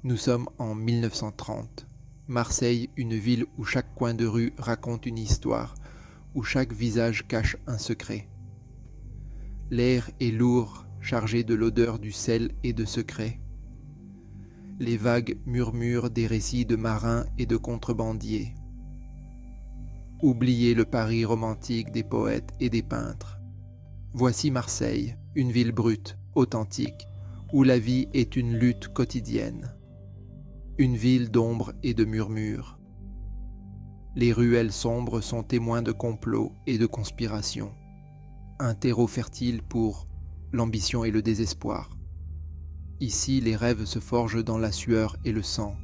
Nous sommes en 1930. Marseille, une ville où chaque coin de rue raconte une histoire, où chaque visage cache un secret. L'air est lourd, chargé de l'odeur du sel et de secrets. Les vagues murmurent des récits de marins et de contrebandiers. Oubliez le Paris romantique des poètes et des peintres. Voici Marseille, une ville brute, authentique, où la vie est une lutte quotidienne. Une ville d'ombre et de murmures. Les ruelles sombres sont témoins de complots et de conspirations. Un terreau fertile pour l'ambition et le désespoir. Ici, les rêves se forgent dans la sueur et le sang.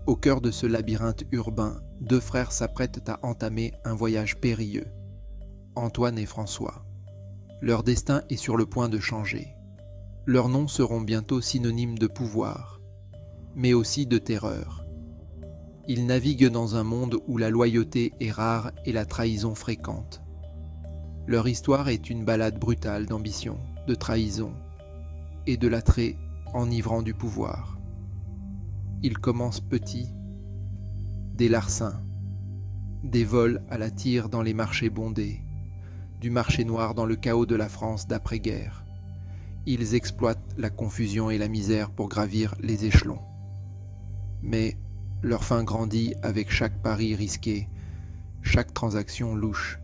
Au cœur de ce labyrinthe urbain, deux frères s'apprêtent à entamer un voyage périlleux. Antoine et François. Leur destin est sur le point de changer. Leurs noms seront bientôt synonymes de pouvoir, mais aussi de terreur. Ils naviguent dans un monde où la loyauté est rare et la trahison fréquente. Leur histoire est une balade brutale d'ambition, de trahison et de l'attrait enivrant du pouvoir. Ils commencent petits, des larcins, des vols à la tire dans les marchés bondés, du marché noir dans le chaos de la France d'après-guerre. Ils exploitent la confusion et la misère pour gravir les échelons. Mais leur fin grandit avec chaque pari risqué, chaque transaction louche.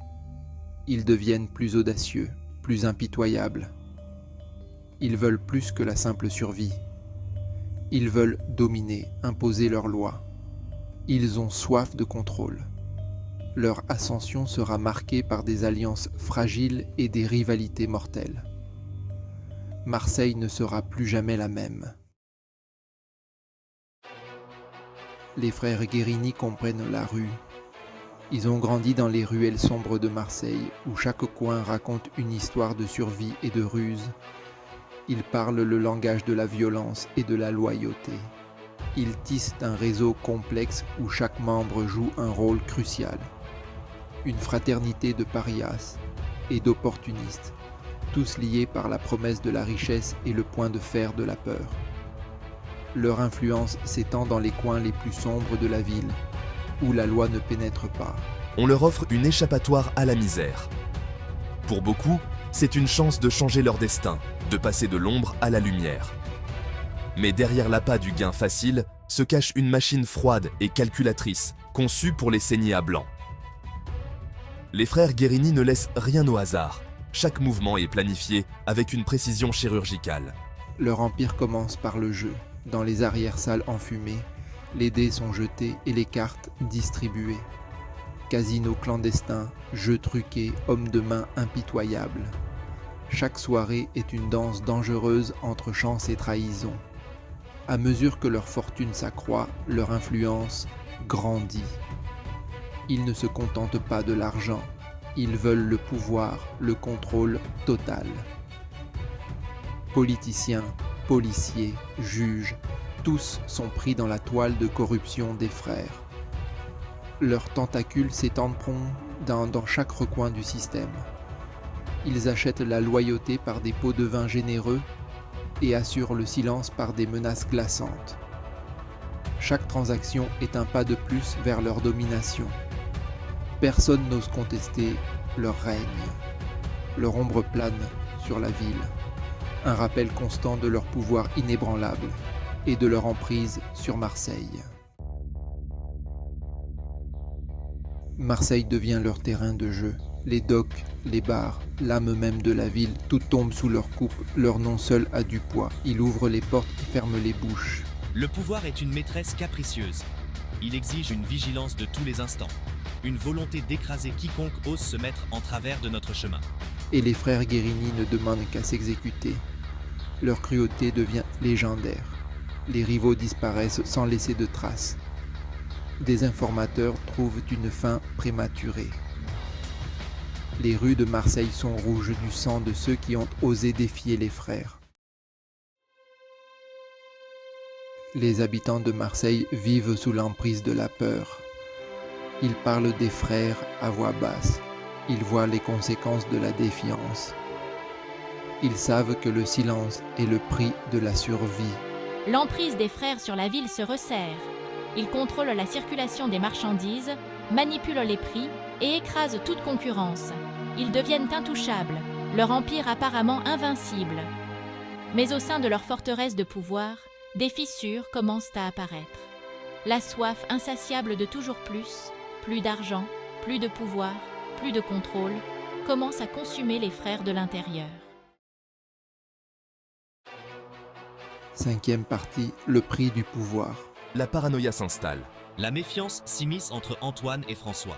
Ils deviennent plus audacieux, plus impitoyables. Ils veulent plus que la simple survie. Ils veulent dominer, imposer leurs lois. Ils ont soif de contrôle. Leur ascension sera marquée par des alliances fragiles et des rivalités mortelles. Marseille ne sera plus jamais la même. Les frères Guérini comprennent la rue. Ils ont grandi dans les ruelles sombres de Marseille, où chaque coin raconte une histoire de survie et de ruse. Ils parlent le langage de la violence et de la loyauté. Ils tissent un réseau complexe où chaque membre joue un rôle crucial. Une fraternité de parias et d'opportunistes, tous liés par la promesse de la richesse et le point de fer de la peur. Leur influence s'étend dans les coins les plus sombres de la ville, où la loi ne pénètre pas. On leur offre une échappatoire à la misère. Pour beaucoup, c'est une chance de changer leur destin, de passer de l'ombre à la lumière. Mais derrière l'appât du gain facile se cache une machine froide et calculatrice, conçue pour les saigner à blanc. Les frères Guérini ne laissent rien au hasard. Chaque mouvement est planifié avec une précision chirurgicale. Leur empire commence par le jeu. Dans les arrière-salles enfumées, les dés sont jetés et les cartes distribuées. Casino clandestin, jeux truqués, hommes de main impitoyables. Chaque soirée est une danse dangereuse entre chance et trahison. À mesure que leur fortune s'accroît, leur influence grandit. Ils ne se contentent pas de l'argent, ils veulent le pouvoir, le contrôle total. Politiciens, policiers, juges, tous sont pris dans la toile de corruption des frères. Leurs tentacules s'étendront dans chaque recoin du système. Ils achètent la loyauté par des pots de vin généreux et assurent le silence par des menaces glaçantes. Chaque transaction est un pas de plus vers leur domination. Personne n'ose contester leur règne. Leur ombre plane sur la ville, un rappel constant de leur pouvoir inébranlable et de leur emprise sur Marseille. Marseille devient leur terrain de jeu. Les docks, les bars, l'âme même de la ville, tout tombe sous leur coupe. Leur nom seul a du poids. Il ouvre les portes et ferme les bouches. Le pouvoir est une maîtresse capricieuse. Il exige une vigilance de tous les instants. Une volonté d'écraser quiconque ose se mettre en travers de notre chemin. Et les frères Guérini ne demandent qu'à s'exécuter. Leur cruauté devient légendaire. Les rivaux disparaissent sans laisser de traces. Des informateurs trouvent une fin prématurée. Les rues de Marseille sont rouges du sang de ceux qui ont osé défier les frères. Les habitants de Marseille vivent sous l'emprise de la peur. Ils parlent des frères à voix basse. Ils voient les conséquences de la défiance. Ils savent que le silence est le prix de la survie. L'emprise des frères sur la ville se resserre. Ils contrôlent la circulation des marchandises, manipulent les prix et écrasent toute concurrence. Ils deviennent intouchables, leur empire apparemment invincible. Mais au sein de leur forteresse de pouvoir, des fissures commencent à apparaître. La soif insatiable de toujours plus d'argent, plus de pouvoir, plus de contrôle, commence à consumer les frères de l'intérieur. 5e partie, le prix du pouvoir. La paranoïa s'installe. La méfiance s'immisce entre Antoine et François.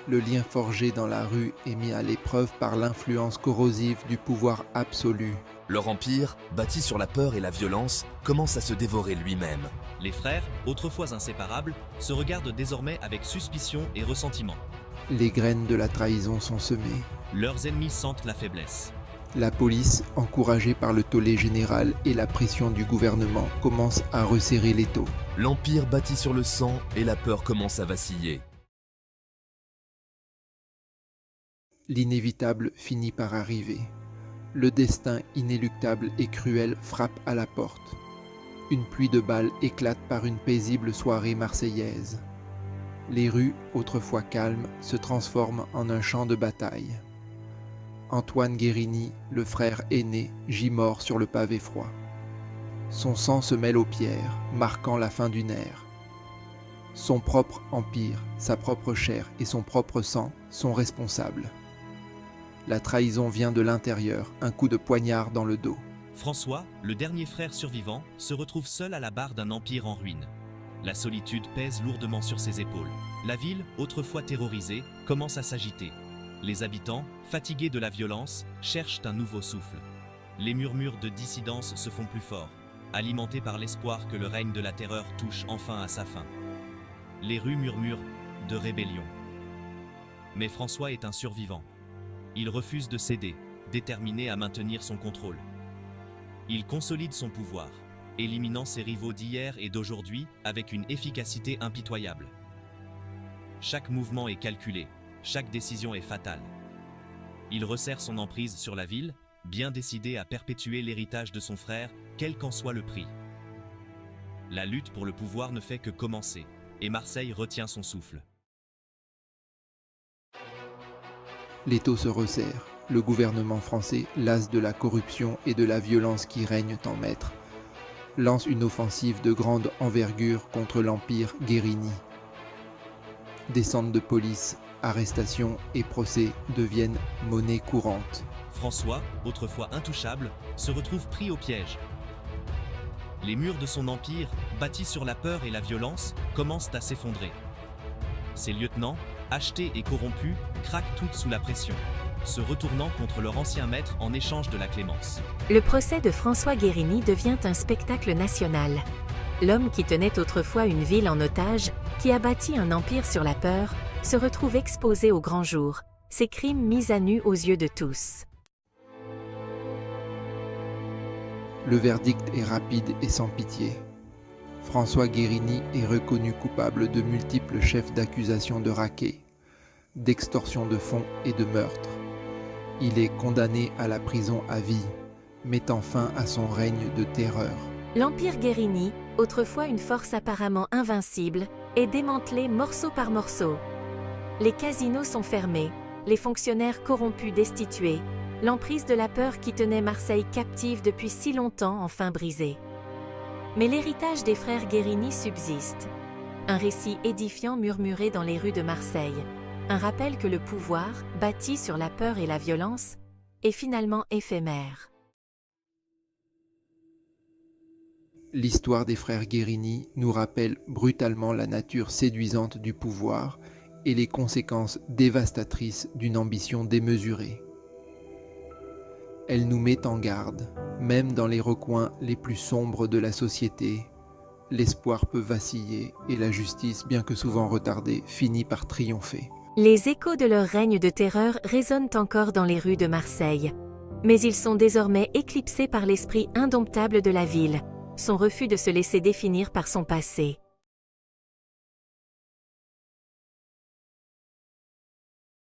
Le lien forgé dans la rue est mis à l'épreuve par l'influence corrosive du pouvoir absolu. Leur empire, bâti sur la peur et la violence, commence à se dévorer lui-même. Les frères, autrefois inséparables, se regardent désormais avec suspicion et ressentiment. Les graines de la trahison sont semées. Leurs ennemis sentent la faiblesse. La police, encouragée par le tollé général et la pression du gouvernement, commence à resserrer l'étau. L'empire bâti sur le sang et la peur commence à vaciller. L'inévitable finit par arriver. Le destin inéluctable et cruel frappe à la porte. Une pluie de balles éclate par une paisible soirée marseillaise. Les rues, autrefois calmes, se transforment en un champ de bataille. Antoine Guérini, le frère aîné, gît mort sur le pavé froid. Son sang se mêle aux pierres, marquant la fin d'une ère. Son propre empire, sa propre chair et son propre sang sont responsables. La trahison vient de l'intérieur, un coup de poignard dans le dos. François, le dernier frère survivant, se retrouve seul à la barre d'un empire en ruine. La solitude pèse lourdement sur ses épaules. La ville, autrefois terrorisée, commence à s'agiter. Les habitants, fatigués de la violence, cherchent un nouveau souffle. Les murmures de dissidence se font plus forts, alimentés par l'espoir que le règne de la terreur touche enfin à sa fin. Les rues murmurent de rébellion. Mais François est un survivant. Il refuse de céder, déterminé à maintenir son contrôle. Il consolide son pouvoir, éliminant ses rivaux d'hier et d'aujourd'hui avec une efficacité impitoyable. Chaque mouvement est calculé, chaque décision est fatale. Il resserre son emprise sur la ville, bien décidé à perpétuer l'héritage de son frère, quel qu'en soit le prix. La lutte pour le pouvoir ne fait que commencer, et Marseille retient son souffle. L'étau se resserre. Le gouvernement français, las de la corruption et de la violence qui règnent en maître, lance une offensive de grande envergure contre l'empire Guérini. Descente de police, arrestations et procès deviennent monnaie courante. François, autrefois intouchable, se retrouve pris au piège. Les murs de son empire, bâtis sur la peur et la violence, commencent à s'effondrer. Ses lieutenants, achetés et corrompus, craquent toutes sous la pression, se retournant contre leur ancien maître en échange de la clémence. Le procès de François Guérini devient un spectacle national. L'homme qui tenait autrefois une ville en otage, qui a bâti un empire sur la peur, se retrouve exposé au grand jour, ses crimes mis à nu aux yeux de tous. Le verdict est rapide et sans pitié. François Guérini est reconnu coupable de multiples chefs d'accusation de racket, d'extorsion de fonds et de meurtre. Il est condamné à la prison à vie, mettant fin à son règne de terreur. L'empire Guérini, autrefois une force apparemment invincible, est démantelé morceau par morceau. Les casinos sont fermés, les fonctionnaires corrompus destitués, l'emprise de la peur qui tenait Marseille captive depuis si longtemps enfin brisée. Mais l'héritage des frères Guérini subsiste. Un récit édifiant murmuré dans les rues de Marseille. Un rappel que le pouvoir, bâti sur la peur et la violence, est finalement éphémère. L'histoire des frères Guérini nous rappelle brutalement la nature séduisante du pouvoir et les conséquences dévastatrices d'une ambition démesurée. Elle nous met en garde, même dans les recoins les plus sombres de la société. L'espoir peut vaciller et la justice, bien que souvent retardée, finit par triompher. Les échos de leur règne de terreur résonnent encore dans les rues de Marseille. Mais ils sont désormais éclipsés par l'esprit indomptable de la ville, son refus de se laisser définir par son passé.